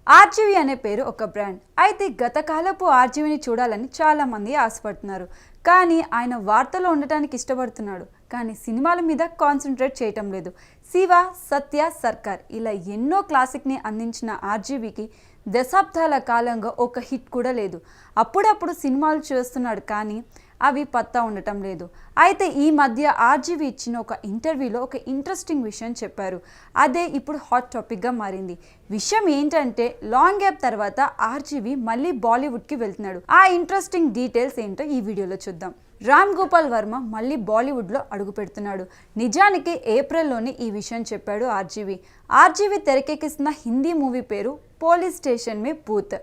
RGV అనే పేరు ఒక బ్రాండ్. అయితే గత కాలపు ఆర్జీవిని చూడాలని చాలామంది ఆశపడుతున్నారు. కానీ ఆయన వార్తల్లో ఉండటానికి ఇష్టపడుతున్నాడు. కానీ సినిమాల మీద కాన్సన్ట్రేట్ చేయటం లేదు. శివ, సత్య, సర్కార్ ఇలా ఎన్నో క్లాసిక్ని అందించిన ఆర్జీవికి దశాబ్దాల కాలంగా ఒక హిట్ కూడా లేదు. అప్పుడప్పుడు సినిమాలు చేస్తున్నాడు కానీ అవి పత్తా ఉండటం లేదు. అయితే ఈ మధ్య ఆర్జీవి ఇచ్చిన ఒక ఇంటర్వ్యూలో ఒక ఇంట్రెస్టింగ్ విషయం చెప్పారు. అదే ఇప్పుడు హాట్ టాపిక్గా మారింది. విషయం ఏంటంటే లాంగ్ గ్యాప్ తర్వాత ఆర్జీవి మళ్ళీ బాలీవుడ్కి వెళ్తున్నాడు. ఆ ఇంట్రెస్టింగ్ డీటెయిల్స్ ఏంటో ఈ వీడియోలో చూద్దాం. రామ్ గోపాల్ వర్మ మళ్ళీ బాలీవుడ్లో అడుగు పెడుతున్నాడు. నిజానికి ఏప్రిల్లోనే ఈ విషయం చెప్పాడు ఆర్జీవి తెరకెక్కిస్తున్న హిందీ మూవీ పేరు పోలీస్ స్టేషన్ మే భూత్.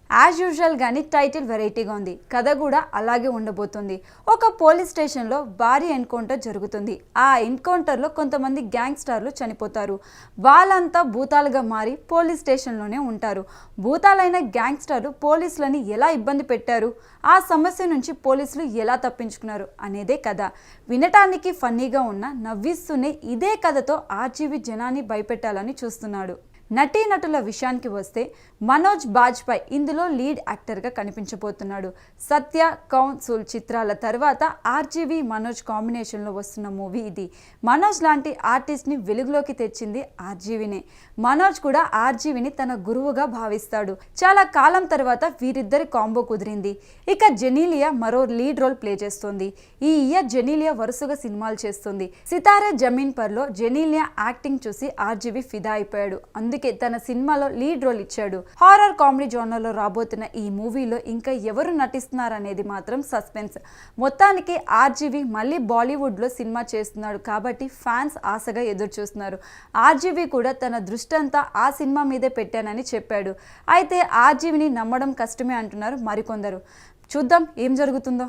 యాజ్ యూజువల్ గానీ టైటిల్ వెరైటీగా ఉంది. కథ కూడా అలాగే ఉండబోతుంది. ఒక పోలీస్ స్టేషన్లో భారీ ఎన్కౌంటర్ జరుగుతుంది. ఆ ఎన్కౌంటర్లో కొంతమంది గ్యాంగ్స్టర్లు చనిపోతారు. వాళ్ళంతా భూతాలుగా మారి పోలీస్ స్టేషన్లోనే ఉంటారు. భూతాలైన గ్యాంగ్స్టర్లు పోలీసులని ఎలా ఇబ్బంది పెట్టారు, ఆ సమస్య నుంచి పోలీసులు ఎలా తప్పించుకున్నారు అనేదే కథ. వినటానికి ఫన్నీగా ఉన్న నవ్విస్తూనే ఇదే కథతో ఆర్జీవి జనాన్ని భయపెట్టాలని చూస్తున్నాడు. నటీనటుల విషయానికి వస్తే మనోజ్ బాజ్పాయ్ ఇందులో లీడ్ యాక్టర్గా కనిపించబోతున్నాడు. సత్య, కౌన్సుల్ చిత్రాల తర్వాత ఆర్జీవి, మనోజ్ కాంబినేషన్లో వస్తున్న మూవీ ఇది. మనోజ్ లాంటి ఆర్టిస్ట్ని వెలుగులోకి తెచ్చింది ఆర్జీవినే. మనోజ్ కూడా ఆర్జీవిని తన గురువుగా భావిస్తాడు. చాలా కాలం తర్వాత వీరిద్దరి కాంబో కుదిరింది. ఇక జెనీలియా మరో లీడ్ రోల్ ప్లే చేస్తోంది. ఈ ఇయర్ జెనీలియా వరుసగా సినిమాలు చేస్తుంది. సితారే జమీన్ పర్లో జెనీలియా యాక్టింగ్ చూసి ఆర్జీవి ఫిదా అయిపోయాడు. అందుకే తన సినిమాలో లీడ్ రోల్ ఇచ్చాడు. హారర్ కామెడీ జోనర్లో రాబోతున్న ఈ మూవీలో ఇంకా ఎవరు నటిస్తున్నారనేది మాత్రం సస్పెన్స్. మొత్తానికి ఆర్జీవి మళ్ళీ బాలీవుడ్లో సినిమా చేస్తున్నాడు కాబట్టి ఫ్యాన్స్ ఆశగా ఎదురు చూస్తున్నారు. ఆర్జీవి కూడా తన దృష్టి అంతా ఆ సినిమా మీదే పెట్టానని చెప్పాడు. అయితే ఆర్జీవిని నమ్మడం కష్టమే అంటున్నారు మరికొందరు. చూద్దాం ఏం జరుగుతుందో.